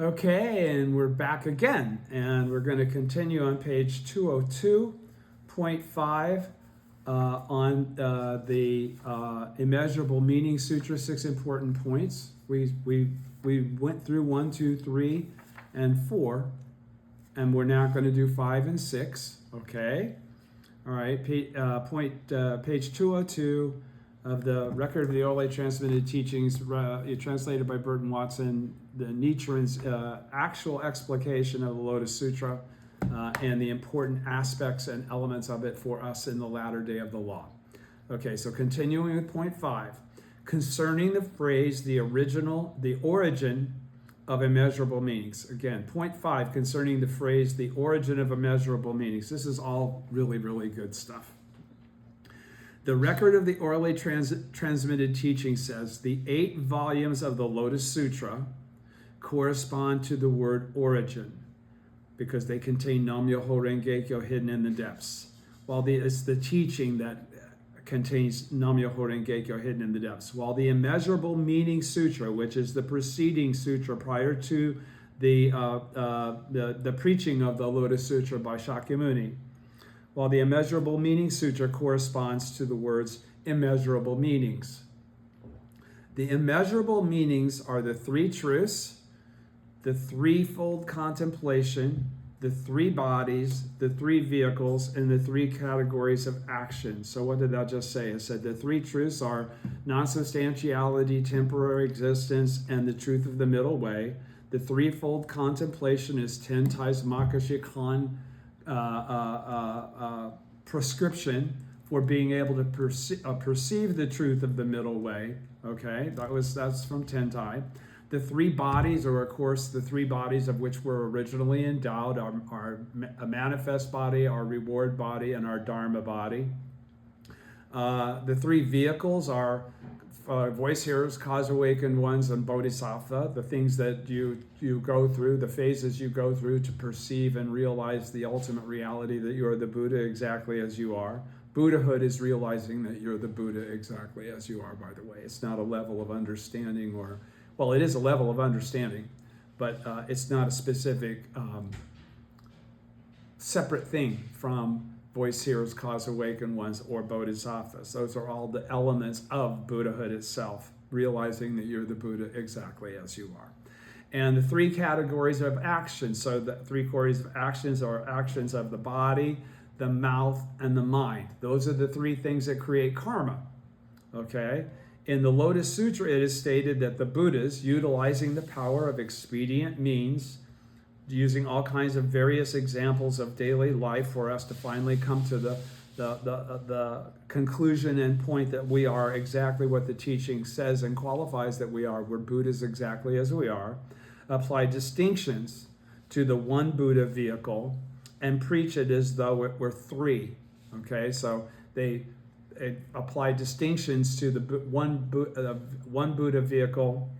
Okay, and we're back again, and we're going to continue on page 202.5 on the Immeasurable Meaning Sutra, 6 important points. We went through 1, 2, 3, and 4, and we're now going to do 5 and 6, okay? All right, page 202 of the Record of the Orally Transmitted Teachings, translated by Burton Watson, the Nichiren's actual explication of the Lotus Sutra and the important aspects and elements of it for us in the latter day of the law. Okay, so continuing with point 5, concerning the phrase, the origin of immeasurable meanings. Again, point 5, concerning the phrase, the origin of immeasurable meanings. This is all really, really good stuff. The Record of the Orally Transmitted Teaching says the 8 volumes of the Lotus Sutra correspond to the word origin because they contain Nam-myoho Renge-kyo hidden in the depths. While it's the teaching that contains Nam-myoho Renge-kyo hidden in the depths. While the Immeasurable Meaning Sutra, which is the preceding sutra prior to the preaching of the Lotus Sutra by Shakyamuni, while the Immeasurable Meaning Sutra corresponds to the words immeasurable meanings. The immeasurable meanings are the 3 truths, the threefold contemplation, the 3 bodies, the 3 vehicles, and the 3 categories of action. So what did that just say? It said the 3 truths are non-substantiality, temporary existence, and the truth of the middle way. The threefold contemplation is Tentai's Makashikan prescription for being able to perceive the truth of the middle way. Okay, that's from Tentai. The 3 bodies are, of course, the 3 bodies of which we're originally endowed: our manifest body, our reward body, and our dharma body. The 3 vehicles are voice hearers, cause awakened ones, and bodhisattva, the things that you go through, the phases you go through to perceive and realize the ultimate reality that you are the Buddha exactly as you are. Buddhahood is realizing that you're the Buddha exactly as you are, by the way. It's not a level of understanding well, it is a level of understanding, but it's not a specific separate thing from voice hearers, cause awakened ones, or bodhisattvas. Those are all the elements of Buddhahood itself, realizing that you're the Buddha exactly as you are. And the 3 categories of action. So the 3 categories of actions are actions of the body, the mouth, and the mind. Those are the 3 things that create karma. Okay? In the Lotus Sutra, it is stated that the Buddhas, utilizing the power of expedient means, using all kinds of various examples of daily life for us to finally come to the conclusion and point that we are exactly what the teaching says and qualifies that we are. We're Buddhas exactly as we are. Apply distinctions to the one Buddha vehicle and preach it as though it were 3. Okay, so they apply distinctions to the one Buddha vehicle,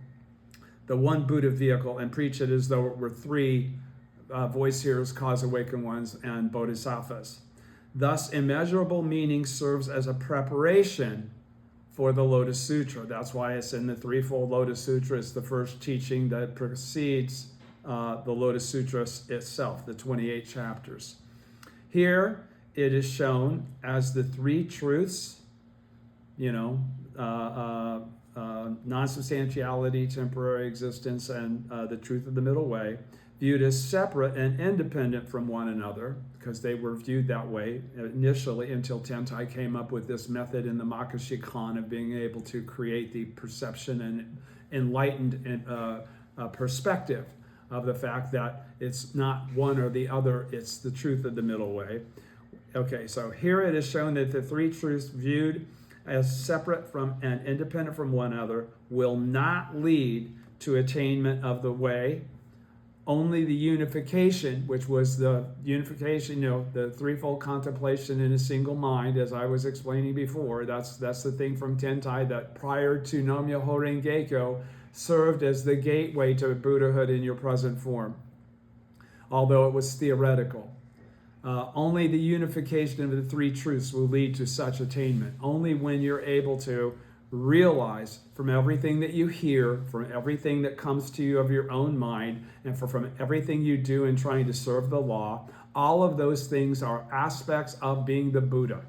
the one Buddha vehicle, and preach it as though it were 3 voice hearers, cause awakened ones, and bodhisattvas. Thus, immeasurable meaning serves as a preparation for the Lotus Sutra. That's why it's in the threefold Lotus Sutra. It's the first teaching that precedes the Lotus Sutra itself, the 28 chapters. Here, it is shown as the 3 truths, non-substantiality, temporary existence, and the truth of the middle way, viewed as separate and independent from one another, because they were viewed that way initially until Tentai came up with this method in the Makashikan of being able to create the perception and enlightened perspective of the fact that it's not one or the other, it's the truth of the middle way. Okay, so here it is shown that the 3 truths viewed as separate from and independent from one another will not lead to attainment of the way. Only the unification, which was the unification, the threefold contemplation in a single mind, as I was explaining before, that's the thing from Tentai that prior to Nam-myoho Renge-kyo served as the gateway to Buddhahood in your present form, although it was theoretical. Only the unification of the 3 truths will lead to such attainment. Only when you're able to realize from everything that you hear, from everything that comes to you of your own mind, and from everything you do in trying to serve the law, all of those things are aspects of being the Buddha.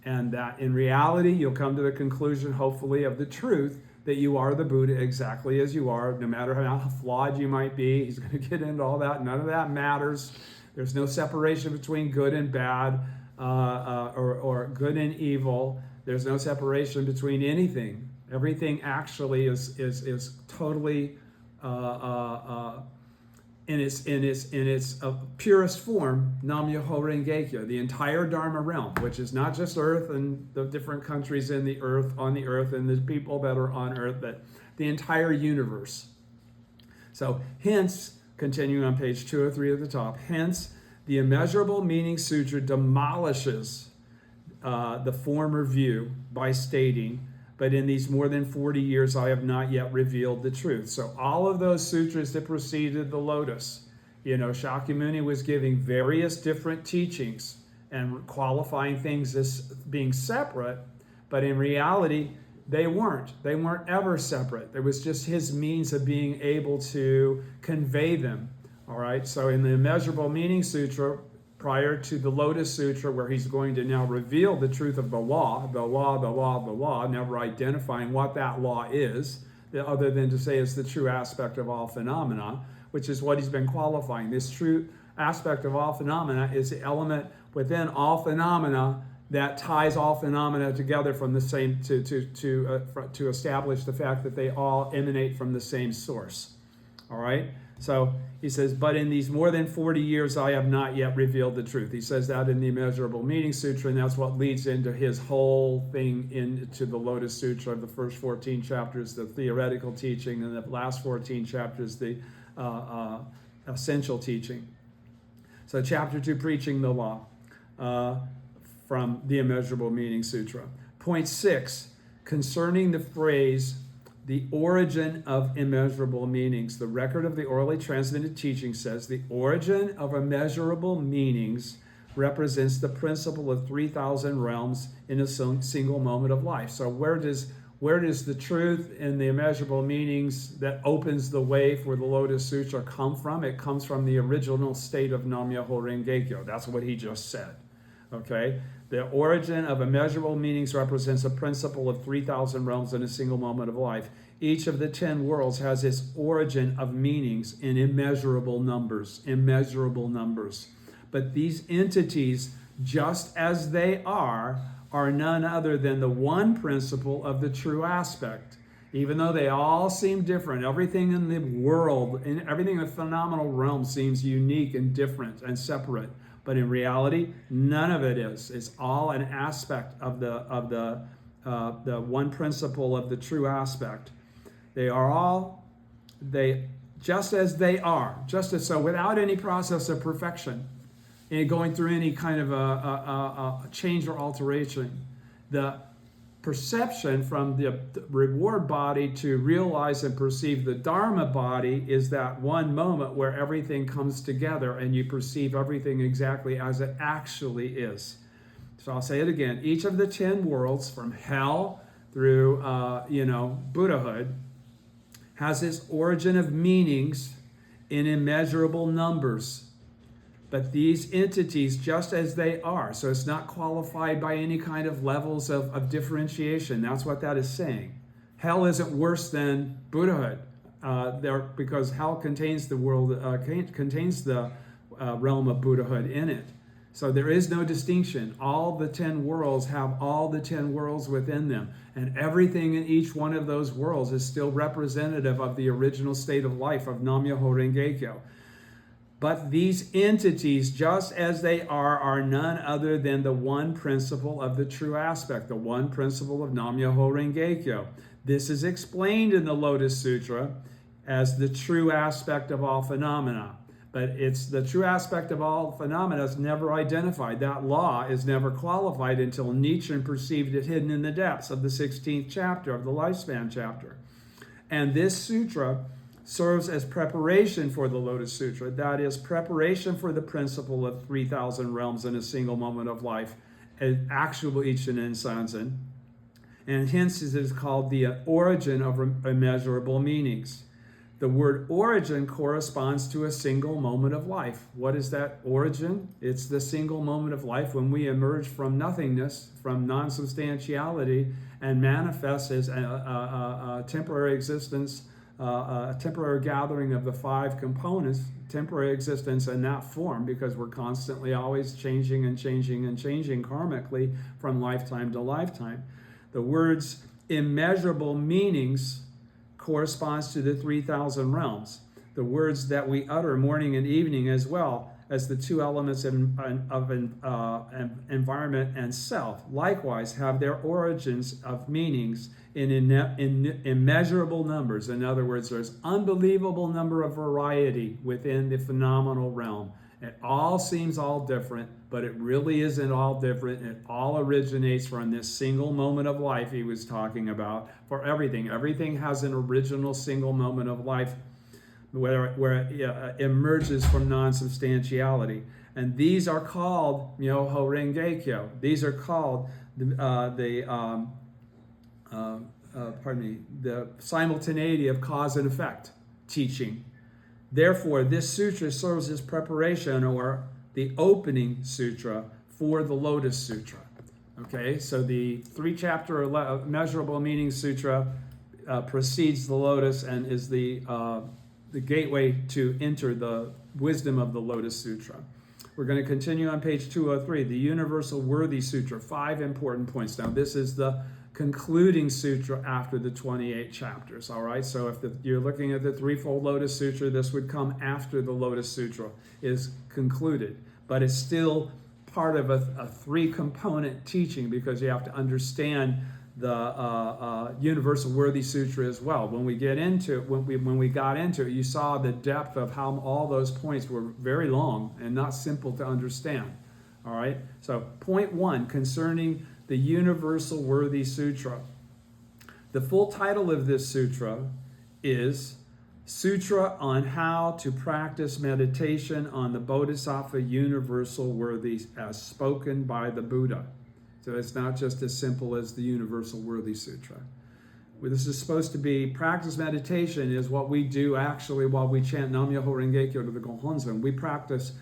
And that in reality, you'll come to the conclusion, hopefully, of the truth that you are the Buddha exactly as you are, no matter how flawed you might be. He's going to get into all that. None of that matters. There's no separation between good and bad, or good and evil. There's no separation between anything. Everything actually is totally in its purest form, Nam Myoho Renge Kyo, the entire Dharma realm, which is not just Earth and the different countries on the Earth, and the people that are on Earth, but the entire universe. So hence, continuing on page 203 at the top, hence the Immeasurable Meaning Sutra demolishes the former view by stating, but in these more than 40 years, I have not yet revealed the truth. So all of those sutras that preceded the lotus, Shakyamuni was giving various different teachings and qualifying things as being separate, but in reality, they weren't. They weren't ever separate. It was just his means of being able to convey them. All right, so in the Immeasurable Meaning Sutra, prior to the Lotus Sutra, where he's going to now reveal the truth of the law, never identifying what that law is, other than to say it's the true aspect of all phenomena, which is what he's been qualifying. This true aspect of all phenomena is the element within all phenomena that ties all phenomena together from the same to establish the fact that they all emanate from the same source. All right. So he says, but in these more than 40 years, I have not yet revealed the truth. He says that in the Immeasurable Meaning Sutra, and that's what leads into his whole thing into the Lotus Sutra. The first 14 chapters, the theoretical teaching, and the last 14 chapters, the essential teaching. So chapter 2, Preaching the Law, from the Immeasurable Meaning Sutra. Point 6, concerning the phrase, the origin of immeasurable meanings. The record of the orally transmitted teaching says the origin of immeasurable meanings represents the principle of 3,000 realms in a single moment of life. So where does the truth in the immeasurable meanings that opens the way for the Lotus Sutra come from? It comes from the original state of Nam Myoho Renge Kyo. That's what he just said. Okay? The origin of immeasurable meanings represents a principle of 3,000 realms in a single moment of life. Each of the 10 worlds has its origin of meanings in immeasurable numbers. But these entities, just as they are none other than the one principle of the true aspect. Even though they all seem different, everything in the world, everything in the phenomenal realm seems unique and different and separate. But in reality, none of it is. It's all an aspect of the one principle of the true aspect. They are all, just as they are, so without any process of perfection, and going through any kind of a change or alteration. The perception from the reward body to realize and perceive the Dharma body is that one moment where everything comes together and you perceive everything exactly as it actually is. So I'll say it again. Each of the 10 worlds from hell through, Buddhahood has its origin of meanings in immeasurable numbers. But these entities, just as they are, so it's not qualified by any kind of levels of differentiation. That's what that is saying. Hell isn't worse than Buddhahood, because hell contains the world, contains the realm of Buddhahood in it. So there is no distinction. All the 10 worlds have all the 10 worlds within them. And everything in each one of those worlds is still representative of the original state of life of Nam Myoho Renge Kyo. But these entities, just as they are none other than the one principle of the true aspect, the one principle of Nam Myoho Renge Kyo. This is explained in the Lotus Sutra as the true aspect of all phenomena. But it's the true aspect of all phenomena is never identified. That law is never qualified until Nietzsche perceived it hidden in the depths of the 16th chapter of the Lifespan chapter. And this sutra serves as preparation for the Lotus Sutra. That is, preparation for the principle of 3,000 realms in a single moment of life, actual Ichinen Sanzen. and hence it is called the origin of immeasurable meanings. The word origin corresponds to a single moment of life. What is that origin? It's the single moment of life when we emerge from nothingness, from non-substantiality, and manifest as a temporary existence, a temporary gathering of the five components, temporary existence in that form, because we're constantly always changing and changing and changing karmically from lifetime to lifetime. The words immeasurable meanings corresponds to the 3,000 realms. The words that we utter morning and evening, as well as the two elements of environment and self, likewise have their origins of meanings in immeasurable numbers. In other words, there's unbelievable number of variety within the phenomenal realm. It all seems all different, but it really isn't all different. It all originates from this single moment of life he was talking about for everything. Everything has an original single moment of life where it emerges from non-substantiality. And these are called Myoho Renge-kyo. These are called the simultaneity of cause and effect teaching. Therefore, this sutra serves as preparation, or the opening sutra, for the Lotus Sutra. Okay, so the 3-chapter Measurable Meaning Sutra precedes the Lotus and is the gateway to enter the wisdom of the Lotus Sutra. We're going to continue on page 203, the Universal Worthy Sutra, 5 important points. Now, this is the concluding sutra after the 28 chapters. All right, so if you're looking at the threefold Lotus Sutra, this would come after the Lotus Sutra is concluded, but it's still part of a 3-component teaching, because you have to understand the Universal Worthy Sutra as well. When we get into it, when we got into it, you saw the depth of how all those points were very long and not simple to understand. All right, so point 1 concerning the Universal Worthy Sutra. The full title of this sutra is Sutra on How to Practice Meditation on the Bodhisattva Universal Worthy as spoken by the Buddha. So it's not just as simple as the Universal Worthy Sutra. This is supposed to be, practice meditation is what we do actually while we chant Nam-myoho Renge-kyo to the Gohonzon. We practice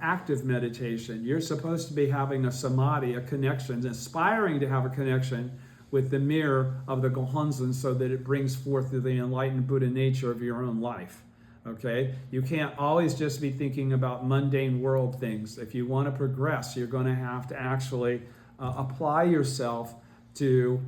active meditation. You're supposed to be having a samadhi, a connection, aspiring to have a connection with the mirror of the Gohonzon, so that it brings forth the enlightened Buddha nature of your own life. Okay? You can't always just be thinking about mundane world things. If you want to progress, you're going to have to actually apply yourself to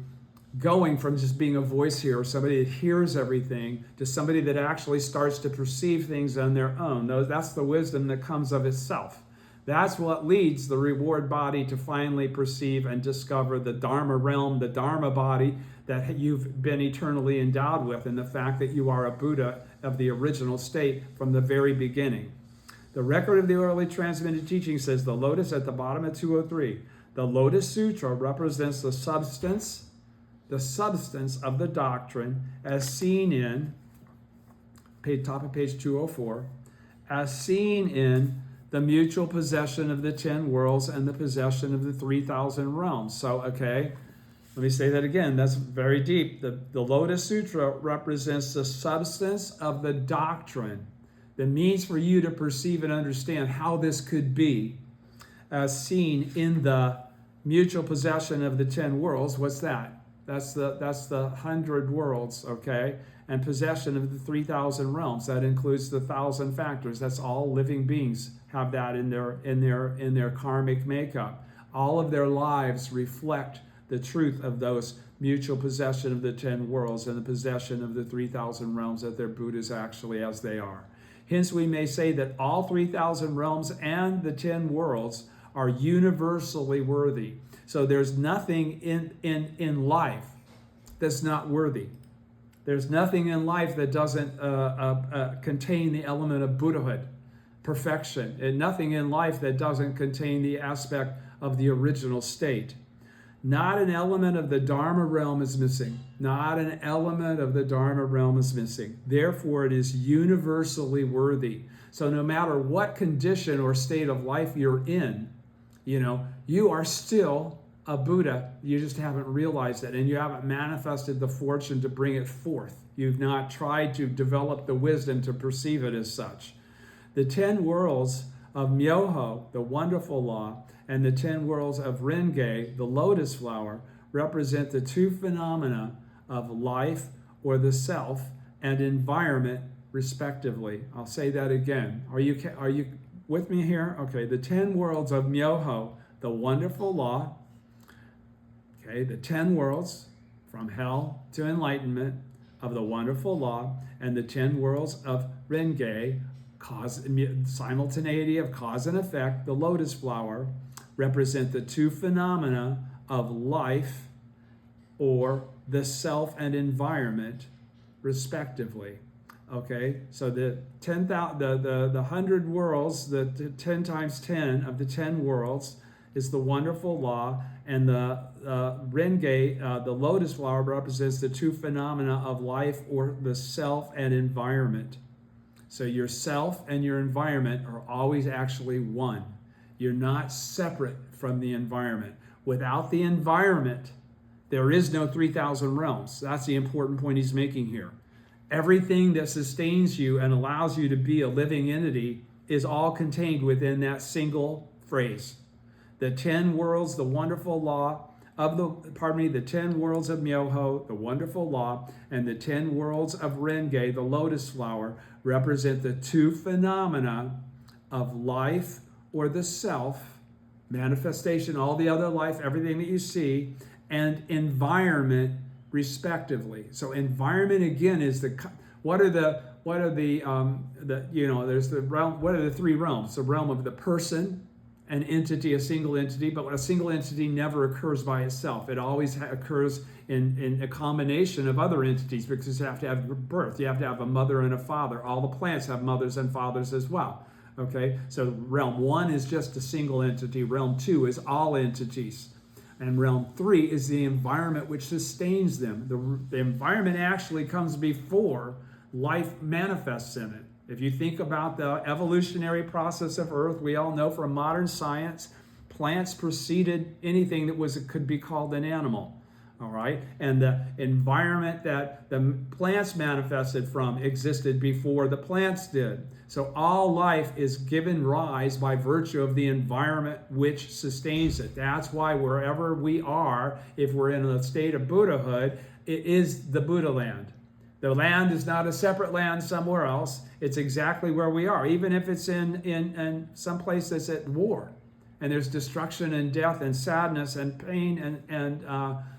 going from just being a voice hearer, somebody that hears everything, to somebody that actually starts to perceive things on their own. That's the wisdom that comes of itself. That's what leads the reward body to finally perceive and discover the Dharma realm, the Dharma body that you've been eternally endowed with, and the fact that you are a Buddha of the original state from the very beginning. The record of the orally transmitted teaching says the lotus at the bottom of 203. The Lotus Sutra represents the substance of the doctrine as seen in, top of page 204, as seen in the mutual possession of the 10 worlds and the possession of the 3,000 realms. So, okay, let me say that again. That's very deep. The Lotus Sutra represents the substance of the doctrine, the means for you to perceive and understand how this could be, as seen in the mutual possession of the 10 worlds. What's that? That's the 100 worlds, okay? And possession of the 3,000 realms. That includes the 1,000 factors. That's all living beings have that in their karmic makeup. All of their lives reflect the truth of those mutual possession of the 10 worlds and the possession of the 3,000 realms, that they're Buddhas actually as they are. Hence, we may say that all 3,000 realms and the 10 worlds are universally worthy. So there's nothing in life that's not worthy. There's nothing in life that doesn't contain the element of Buddhahood, perfection, and nothing in life that doesn't contain the aspect of the original state. Not an element of the Dharma realm is missing. Not an element of the Dharma realm is missing. Therefore, it is universally worthy. So no matter what condition or state of life you're in, you are still a Buddha. You just haven't realized it, and you haven't manifested the fortune to bring it forth. You've not tried to develop the wisdom to perceive it as such. The 10 worlds of Myoho, the wonderful law, and the 10 worlds of Renge, the lotus flower, represent the two phenomena of life or the self and environment, respectively. I'll say that again. Are you with me here? Okay, the 10 worlds of Myoho, the wonderful law, okay, the 10 worlds from hell to enlightenment of the wonderful law, and the 10 worlds of Renge, simultaneity of cause and effect, the lotus flower, represent the two phenomena of life or the self and environment, respectively. Okay, so the 100 worlds, the 10 times 10 of the 10 worlds is the wonderful law, and the Renge, the lotus flower, represents the two phenomena of life or the self and environment. So your self and your environment are always actually one. You're not separate from the environment. Without the environment, there is no 3,000 realms. That's the important point he's making here. Everything that sustains you and allows you to be a living entity is all contained within that single phrase. The 10 worlds, the wonderful law of the 10 worlds of Myoho, the wonderful law, and the 10 worlds of Renge, the lotus flower, represent the two phenomena of life or the self, manifestation, all the other life, everything that you see, and environment, respectively. So environment again is there's the realm. What are the three realms? The realm of the person, an entity, a single entity, but a single entity never occurs by itself. It always occurs in a combination of other entities, because you have to have birth. You have to have a mother and a father. All the plants have mothers and fathers as well. Okay, so realm 1 is just a single entity. Realm 2 is all entities. And realm 3 is the environment which sustains them. The environment actually comes before life manifests in it. If you think about the evolutionary process of Earth, we all know from modern science, plants preceded anything that could be called an animal. All right, and the environment that the plants manifested from existed before the plants did. So all life is given rise by virtue of the environment which sustains it. That's why wherever we are, if we're in a state of Buddhahood, it is the Buddha land. The land is not a separate land somewhere else. It's exactly where we are, even if it's in some place that's at war, and there's destruction and death and sadness and pain and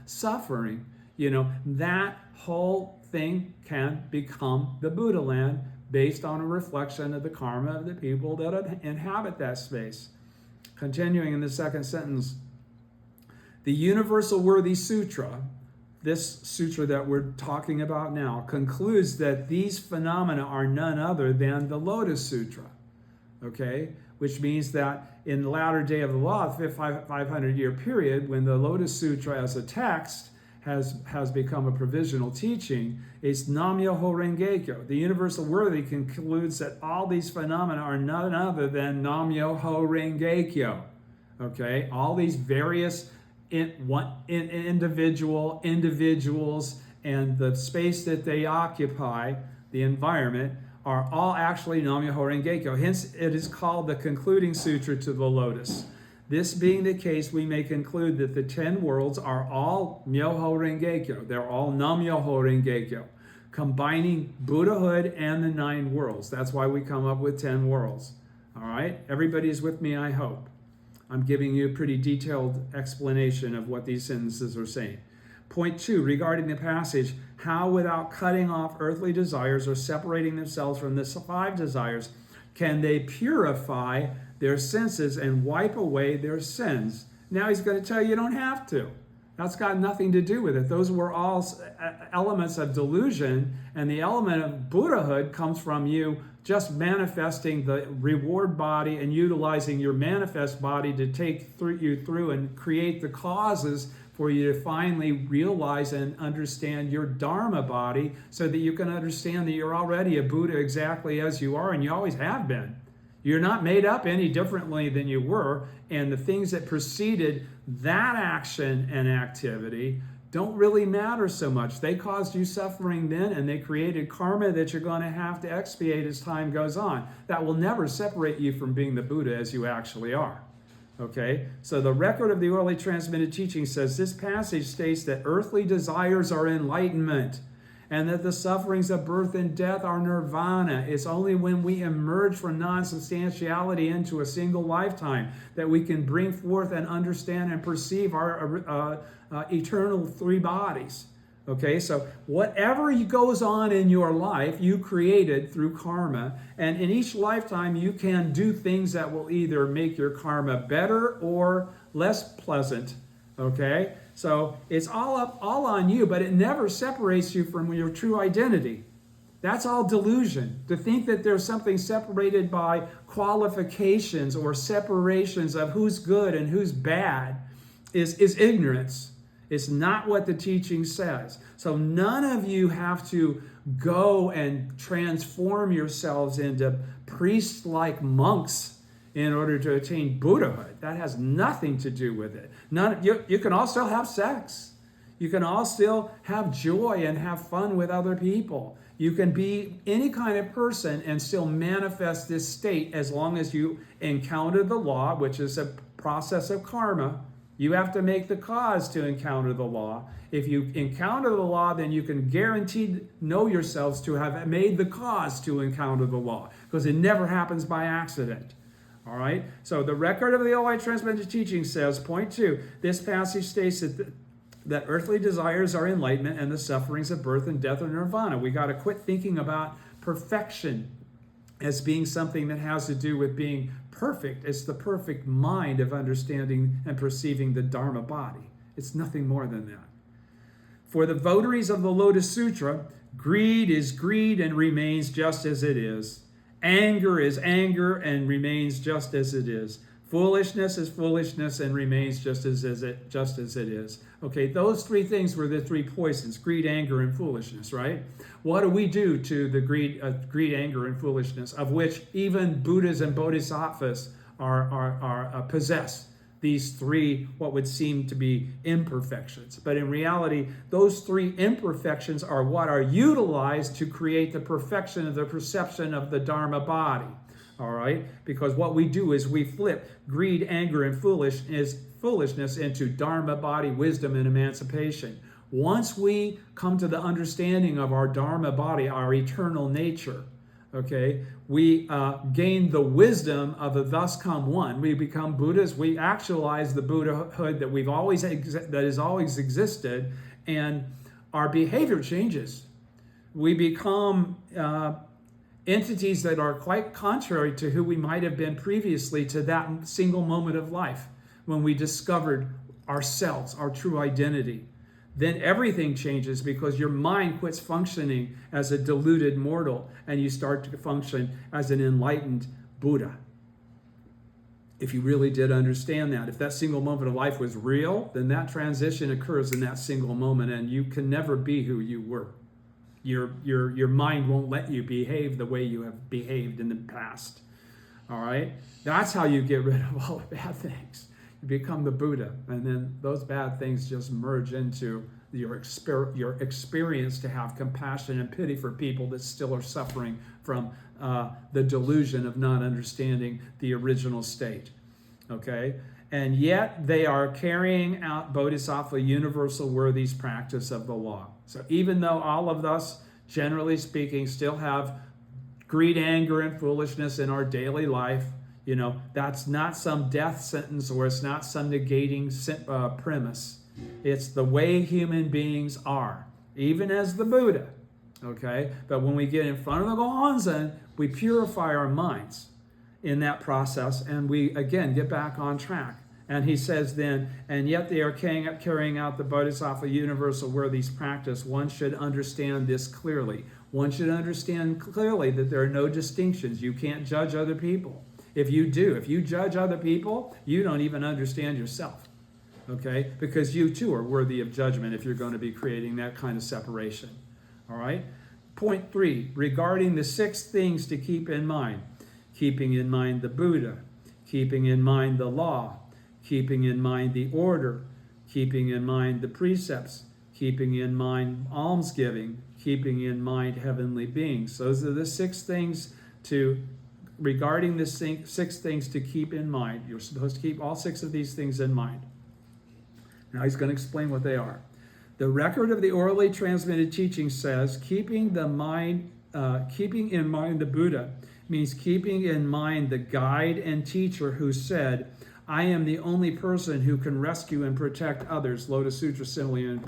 suffering. That whole thing can become the Buddha land based on a reflection of the karma of the people that inhabit that space. Continuing in the second sentence, the Universal Worthy Sutra, this sutra that we're talking about now, concludes that these phenomena are none other than the Lotus Sutra, okay? Which means that in the latter day of the law, the 500-year period, when the Lotus Sutra as a text has become a provisional teaching, it's Nam-myoho Renge-kyo. The Universal Worthy concludes that all these phenomena are none other than Nam-myoho Renge-kyo, okay? All these various individuals and the space that they occupy, the environment, are all actually Nam-myoho Renge-kyo. Hence, it is called the concluding sutra to the lotus. This being the case, we may conclude that the 10 worlds are all Myoho Renge-kyo. They're all Nam-myoho Renge-kyo, combining Buddhahood and the 9 worlds. That's why we come up with 10 worlds. All right? Everybody is with me, I hope. I'm giving you a pretty detailed explanation of what these sentences are saying. Point 2, regarding the passage, how without cutting off earthly desires or separating themselves from the 5 desires, can they purify their senses and wipe away their sins? Now he's going to tell you don't have to. That's got nothing to do with it. Those were all elements of delusion, and the element of Buddhahood comes from you just manifesting the reward body and utilizing your manifest body to take you through and create the causes for you to finally realize and understand your Dharma body, so that you can understand that you're already a Buddha exactly as you are, and you always have been. You're not made up any differently than you were, and the things that preceded that action and activity don't really matter so much. They caused you suffering then, and they created karma that you're going to have to expiate as time goes on. That will never separate you from being the Buddha as you actually are. Okay, so the record of the orally transmitted teaching says this passage states that earthly desires are enlightenment, and that the sufferings of birth and death are nirvana. It's only when we emerge from non-substantiality into a single lifetime that we can bring forth and understand and perceive our eternal three bodies. Okay, so whatever goes on in your life, you created through karma. And in each lifetime, you can do things that will either make your karma better or less pleasant. Okay, so it's all on you, but it never separates you from your true identity. That's all delusion. To think that there's something separated by qualifications or separations of who's good and who's bad is ignorance. It's not what the teaching says. So none of you have to go and transform yourselves into priest-like monks in order to attain Buddhahood. That has nothing to do with it. You can all still have sex. You can all still have joy and have fun with other people. You can be any kind of person and still manifest this state as long as you encounter the law, which is a process of karma. You have to make the cause to encounter the law. If you encounter the law, then you can guaranteed know yourselves to have made the cause to encounter the law, because it never happens by accident. All right? So the record of the orally transmitted teaching says, point 2, this passage states that earthly desires are enlightenment and the sufferings of birth and death are nirvana. We got to quit thinking about perfection as being something that has to do with being perfect. It's the perfect mind of understanding and perceiving the Dharma body. It's nothing more than that. For the votaries of the Lotus Sutra, greed is greed and remains just as it is. Anger is anger and remains just as it is. Foolishness is foolishness and remains just as it is. Okay, those three things were the three poisons: greed, anger, and foolishness, right? What do we do to the greed, anger, and foolishness, of which even Buddhas and Bodhisattvas are possess? These three, what would seem to be imperfections. But in reality, those three imperfections are what are utilized to create the perfection of the perception of the Dharma body. All right? Because what we do is we flip greed, anger, and foolishness into Dharma body, wisdom, and emancipation. Once we come to the understanding of our Dharma body, our eternal nature, okay, we gain the wisdom of the thus come one. We become Buddhas. We actualize the Buddhahood that has always existed, and our behavior changes. We become entities that are quite contrary to who we might have been previously to that single moment of life when we discovered ourselves, our true identity. Then everything changes, because your mind quits functioning as a deluded mortal and you start to function as an enlightened Buddha. If you really did understand that, if that single moment of life was real, then that transition occurs in that single moment, and you can never be who you were. Your mind won't let you behave the way you have behaved in the past. All right? That's how you get rid of all the bad things. You become the Buddha, and then those bad things just merge into your experience to have compassion and pity for people that still are suffering from the delusion of not understanding the original state. Okay? And yet they are carrying out Bodhisattva universal worthy's practice of the law. So even though all of us, generally speaking, still have greed, anger, and foolishness in our daily life, that's not some death sentence, or it's not some negating premise. It's the way human beings are, even as the Buddha. Okay? But when we get in front of the Gohonzon, we purify our minds in that process, and we again get back on track. And he says then, and yet they are carrying out the Bodhisattva universal worthy's practice. One should understand this clearly. One should understand clearly that there are no distinctions. You can't judge other people. If you judge other people, you don't even understand yourself. Okay? Because you too are worthy of judgment if you're going to be creating that kind of separation. All right? Point 3, regarding the 6 things to keep in mind. keeping in mind the Buddha, keeping in mind the law, keeping in mind the order, keeping in mind the precepts, keeping in mind almsgiving, keeping in mind heavenly beings. Those are the 6 things regarding the 6 things to keep in mind. You're supposed to keep all 6 of these things in mind. Now he's going to explain what they are. The record of the orally transmitted teaching says, keeping in mind the Buddha means keeping in mind the guide and teacher who said, I am the only person who can rescue and protect others, Lotus Sutra, simile,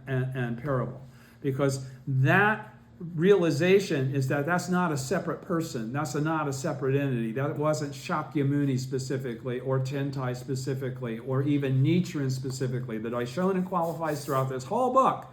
and parable. Because that realization is that that's not a separate person. That's not a separate entity. That wasn't Shakyamuni specifically, or Tentai specifically, or even Nichiren specifically. The Daishonin qualifies throughout this whole book.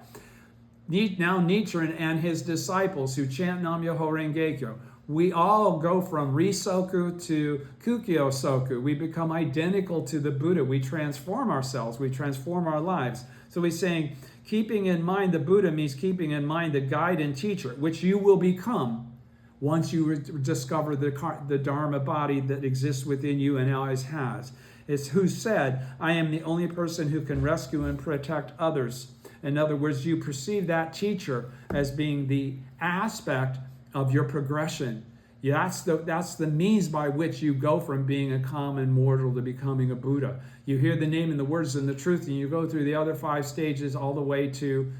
Now Nichiren and his disciples who chant Nam-myoho Renge-kyo, we all go from Risoku to Kukyo Soku. We become identical to the Buddha. We transform ourselves. We transform our lives. So he's saying, keeping in mind the Buddha means keeping in mind the guide and teacher, which you will become once you discover the Dharma body that exists within you and always has. It's who said, I am the only person who can rescue and protect others. In other words, you perceive that teacher as being the aspect of your progression. That's the means by which you go from being a common mortal to becoming a Buddha. You hear the name and the words and the truth, and you go through the other 5 stages all the way to,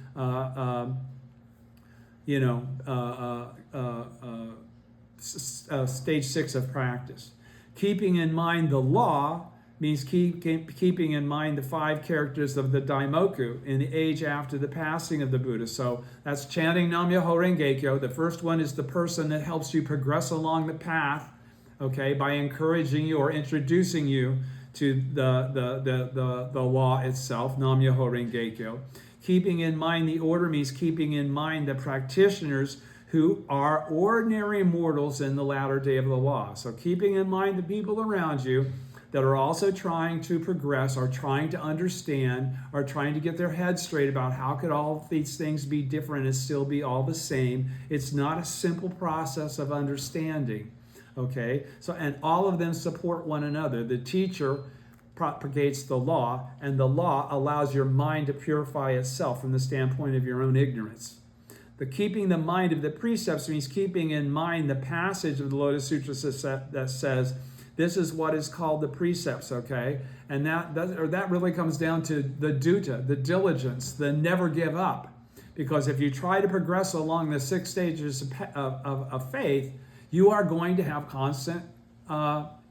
stage 6 of practice. Keeping in mind the law means keeping in mind the 5 characters of the Daimoku in the age after the passing of the Buddha. So that's chanting Nam-myoho Renge-kyo. The first one is the person that helps you progress along the path, okay, by encouraging you or introducing you to the law itself, Nam-myoho Renge-kyo. Keeping in mind the order means keeping in mind the practitioners who are ordinary mortals in the latter day of the law. So keeping in mind the people around you that are also trying to progress, are trying to understand, are trying to get their heads straight about how could all these things be different and still be all the same. It's not a simple process of understanding, okay? So, and all of them support one another. The teacher propagates the law, and the law allows your mind to purify itself from the standpoint of your own ignorance. The keeping the mind of the precepts means keeping in mind the passage of the Lotus Sutra that says, this is what is called the precepts, okay? And that really comes down to the dutta, the diligence, the never give up. Because if you try to progress along the 6 stages of faith, you are going to have constant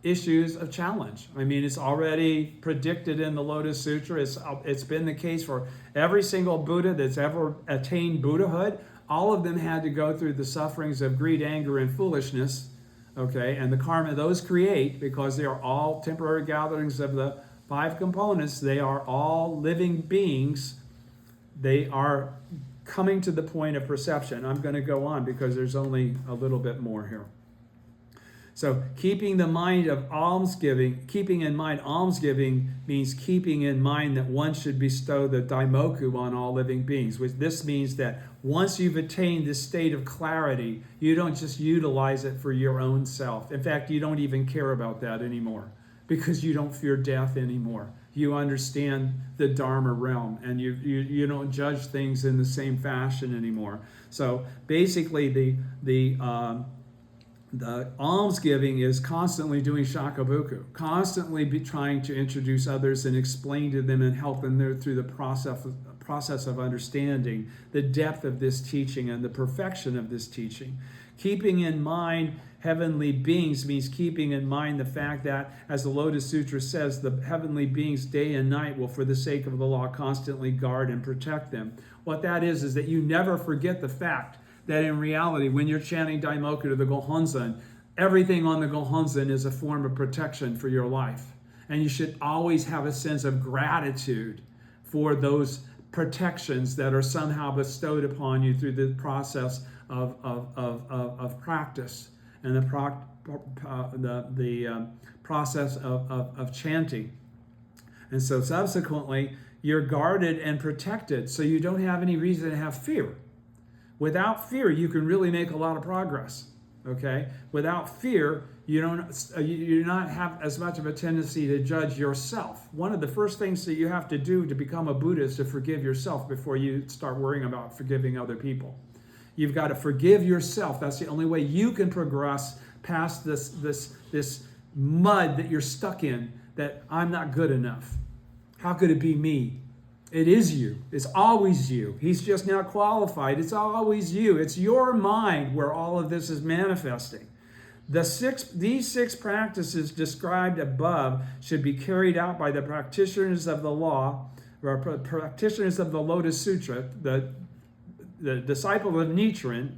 issues of challenge. I mean, it's already predicted in the Lotus Sutra. It's been the case for every single Buddha that's ever attained Buddhahood. All of them had to go through the sufferings of greed, anger, and foolishness. Okay, and the karma those create, because they are all temporary gatherings of the 5 components, they are all living beings. They are coming to the point of perception. I'm going to go on because there's only a little bit more here. So keeping the mind of almsgiving, keeping in mind almsgiving means keeping in mind that one should bestow the daimoku on all living beings. Which this means that once you've attained this state of clarity, you don't just utilize it for your own self. In fact, you don't even care about that anymore because you don't fear death anymore. You understand the Dharma realm, and you don't judge things in the same fashion anymore. So basically, the almsgiving is constantly doing shakabuku, constantly trying to introduce others and explain to them and help them through the process of understanding the depth of this teaching and the perfection of this teaching. Keeping in mind heavenly beings means keeping in mind the fact that, as the Lotus Sutra says, the heavenly beings day and night will, for the sake of the law, constantly guard and protect them. What that is that you never forget the fact that in reality, when you're chanting Daimoku to the Gohonzon, everything on the Gohonzon is a form of protection for your life. And you should always have a sense of gratitude for those protections that are somehow bestowed upon you through the process of practice and the process of chanting. And so subsequently, you're guarded and protected, so you don't have any reason to have fear. Without fear, you can really make a lot of progress, Okay? Without fear, you do not have as much of a tendency to judge yourself. One of the first things that you have to do to become a Buddha is to forgive yourself before you start worrying about forgiving other people. You've got to forgive yourself. That's the only way you can progress past this mud that you're stuck in, that I'm not good enough. How could it be me? It is you. It's always you. He's just now qualified. It's always you. It's your mind where all of this is manifesting. These six practices described above should be carried out by the practitioners of the law, or practitioners of the Lotus Sutra, the disciple of Nichiren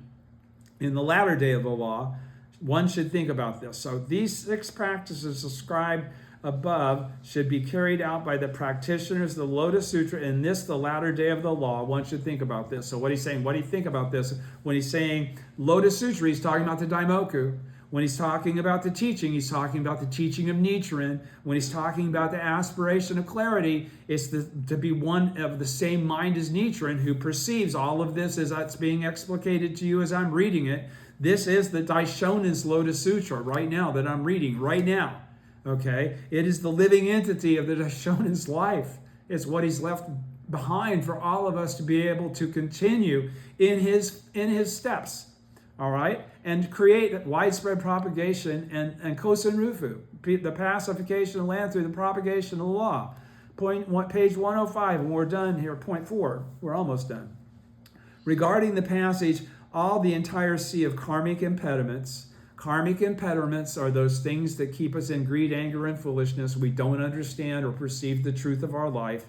in the latter day of the law. One should think about this. So these six practices described above should be carried out by the practitioners of the Lotus Sutra in this, the latter day of the law. One should think about this. So what he's saying, what do you think about this? When he's saying Lotus Sutra, he's talking about the Daimoku. When he's talking about the teaching, he's talking about the teaching of Nichiren. When he's talking about the aspiration of clarity, it's to be one of the same mind as Nichiren, who perceives all of this as it's being explicated to you as I'm reading it. This is the Daishonen's Lotus Sutra right now that I'm reading right now. Okay? It is the living entity of the Daishonen's life. It's what he's left behind for all of us to be able to continue in his steps. All right? And create widespread propagation and Kosen Rufu, the pacification of land through the propagation of the law. Page 105, and we're done here. Point 4, we're almost done. Regarding the passage, all the entire sea of karmic impediments. Karmic impediments are those things that keep us in greed, anger, and foolishness. We don't understand or perceive the truth of our life.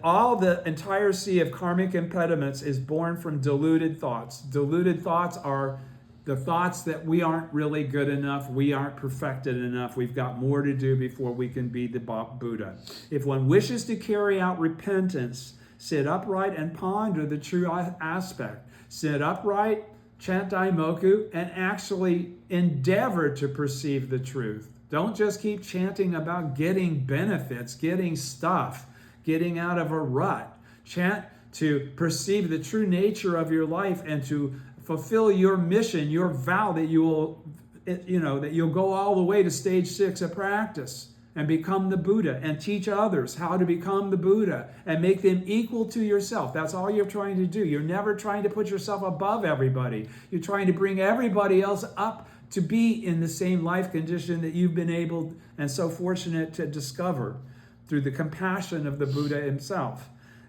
All the entire sea of karmic impediments is born from deluded thoughts. Deluded thoughts are the thoughts that we aren't really good enough, we aren't perfected enough, we've got more to do before we can be the Buddha. If one wishes to carry out repentance, sit upright and ponder the true aspect. Sit upright, chant Daimoku, and actually endeavor to perceive the truth. Don't just keep chanting about getting benefits, getting stuff, getting out of a rut. Chant to perceive the true nature of your life and to fulfill your mission, your vow that you'll go all the way to stage 6 of practice and become the Buddha and teach others how to become the Buddha and make them equal to yourself. That's all you're trying to do. You're never trying to put yourself above everybody. You're trying to bring everybody else up to be in the same life condition that you've been able and so fortunate to discover through the compassion of the Buddha himself.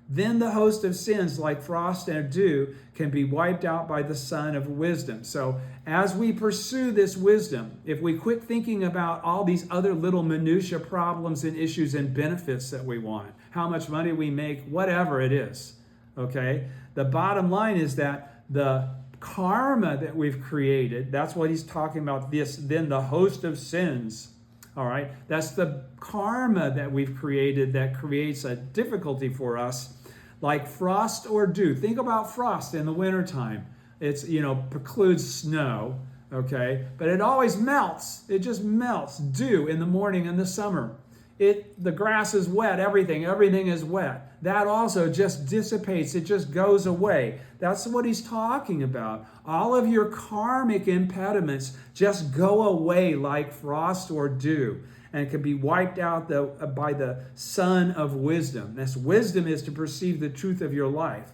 Then the host of sins, like frost and dew, can be wiped out by the sun of wisdom. So as we pursue this wisdom, if we quit thinking about all these other little minutia problems and issues and benefits that we want, how much money we make, whatever it is, okay? The bottom line is that the karma that we've created, that's what he's talking about, then the host of sins. All right, that's the karma that we've created that creates a difficulty for us, like frost or dew. Think about frost in the wintertime. It's, precludes snow, okay? But it always melts. It just melts. Dew in the morning in the summer. The grass is wet, everything is wet. That also just dissipates. It just goes away. That's what he's talking about. All of your karmic impediments just go away like frost or dew and can be wiped out by the sun of wisdom. This wisdom is to perceive the truth of your life.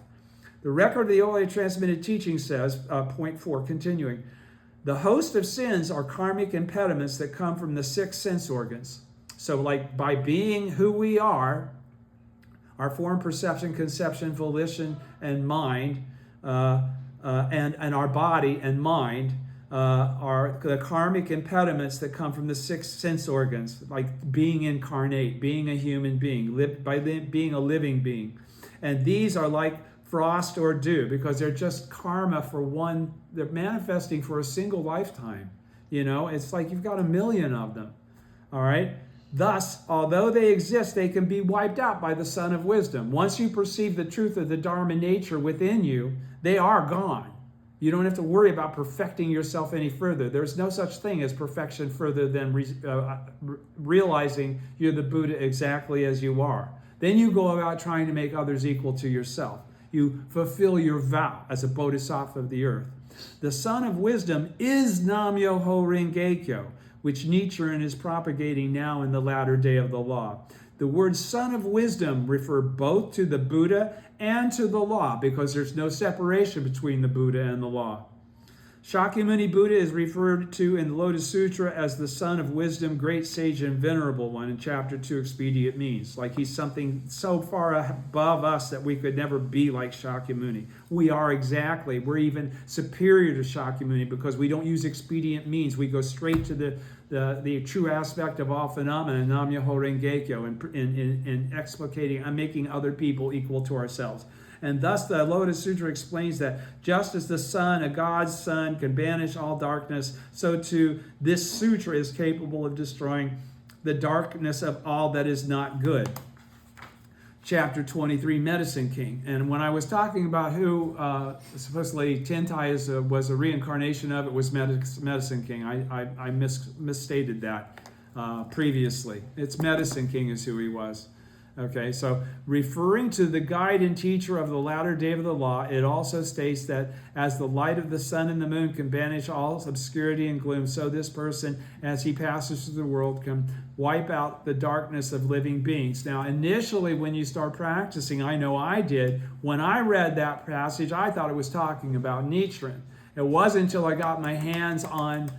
The record of the orally transmitted teaching says, point 4, continuing, the host of sins are karmic impediments that come from the 6 sense organs. So like by being who we are, our form, perception, conception, volition, and mind, and our body and mind are the karmic impediments that come from the 6 sense organs, like being incarnate, being a human being, being a living being. And these are like frost or dew because they're just karma for one, they're manifesting for a single lifetime. It's like you've got 1,000,000 of them, all right? Thus, although they exist, they can be wiped out by the sun of wisdom. Once you perceive the truth of the Dharma nature within you, they are gone. You don't have to worry about perfecting yourself any further. There's no such thing as perfection further than realizing you're the Buddha exactly as you are. Then you go about trying to make others equal to yourself. You fulfill your vow as a bodhisattva of the earth. The Son of Wisdom is Nam-myoho Renge-kyo, which Nichiren is propagating now in the latter day of the law. The words Son of Wisdom refer both to the Buddha and to the law, because there's no separation between the Buddha and the law. Shakyamuni Buddha is referred to in the Lotus Sutra as the Son of Wisdom, Great Sage and Venerable One in Chapter 2, Expedient Means. Like he's something so far above us that we could never be like Shakyamuni. We are exactly. We're even superior to Shakyamuni because we don't use expedient means. We go straight to the true aspect of all phenomena, Nam-myoho Renge-kyo, in explicating and making other people equal to ourselves. And thus the Lotus Sutra explains that just as the sun, a God's son, can banish all darkness, so too this sutra is capable of destroying the darkness of all that is not good. Chapter 23, Medicine King. And when I was talking about who supposedly Tentai was a reincarnation of, it was Medicine King. I misstated that previously. It's Medicine King is who he was. Okay, so referring to the guide and teacher of the latter day of the law, it also states that as the light of the sun and the moon can banish all obscurity and gloom, so this person, as he passes through the world, can wipe out the darkness of living beings. Now, initially, when you start practicing, I know I did, when I read that passage, I thought it was talking about Nichiren. It wasn't until I got my hands on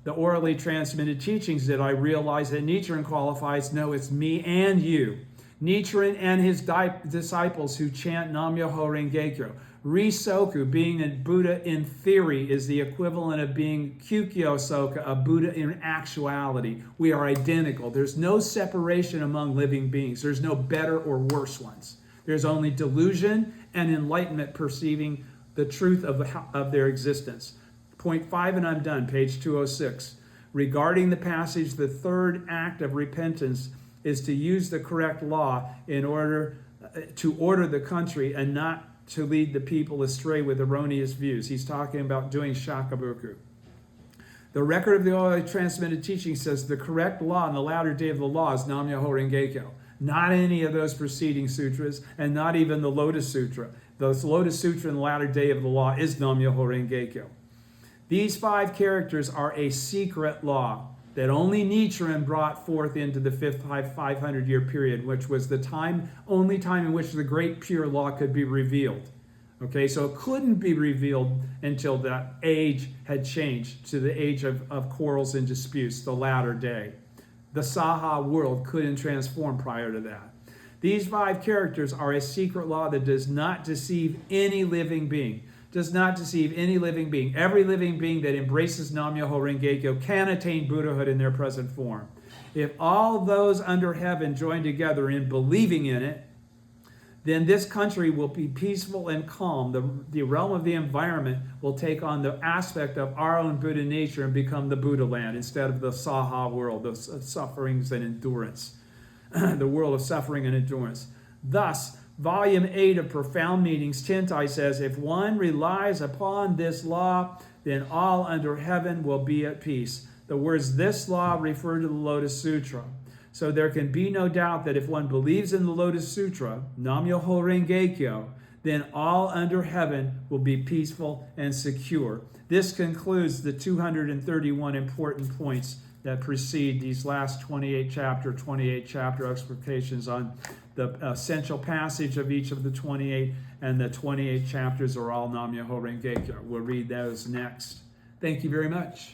the orally transmitted teachings that I realized that Nichiren qualifies. No, it's me and you. Nichiren and his disciples who chant Nam-myoho Renge-kyo. Risoku, being a Buddha in theory, is the equivalent of being Kyukyo Soka, a Buddha in actuality. We are identical. There's no separation among living beings. There's no better or worse ones. There's only delusion and enlightenment perceiving the truth of their existence. Point 5, and I'm done, page 206. Regarding the passage, the third act of repentance is to use the correct law in order to order the country and not to lead the people astray with erroneous views. He's talking about doing shakabuku. The record of the orally transmitted teaching says the correct law in the latter day of the law is Nam-myoho Renge-kyo. Not any of those preceding sutras, and not even the Lotus Sutra. The Lotus Sutra in the latter day of the law is Nam-myoho Renge-kyo. These 5 characters are a secret law that only Nichiren brought forth into the 500-year period, which was the only time in which the great pure law could be revealed. Okay, so it couldn't be revealed until that age had changed to the age of quarrels and disputes, the latter day. The Saha world couldn't transform prior to that. These 5 characters are a secret law that does not deceive any living being. Does not deceive any living being. Every living being that embraces Nam-myoho Renge-kyo can attain Buddhahood in their present form. If all those under heaven join together in believing in it, then this country will be peaceful and calm. The realm of the environment will take on the aspect of our own Buddha nature and become the Buddha land instead of the Saha world, the sufferings and endurance, the world of suffering and endurance. Thus, Volume 8 of Profound Meanings, Tentai says, if one relies upon this law, then all under heaven will be at peace. The words this law refer to the Lotus Sutra. So there can be no doubt that if one believes in the Lotus Sutra, Nam-myoho Renge-kyo, then all under heaven will be peaceful and secure. This concludes the 231 important points that precede these last 28 chapter explications on the essential passage of each of the 28, and the 28 chapters are all Nam-myoho Renge-kyo. We'll read those next. Thank you very much.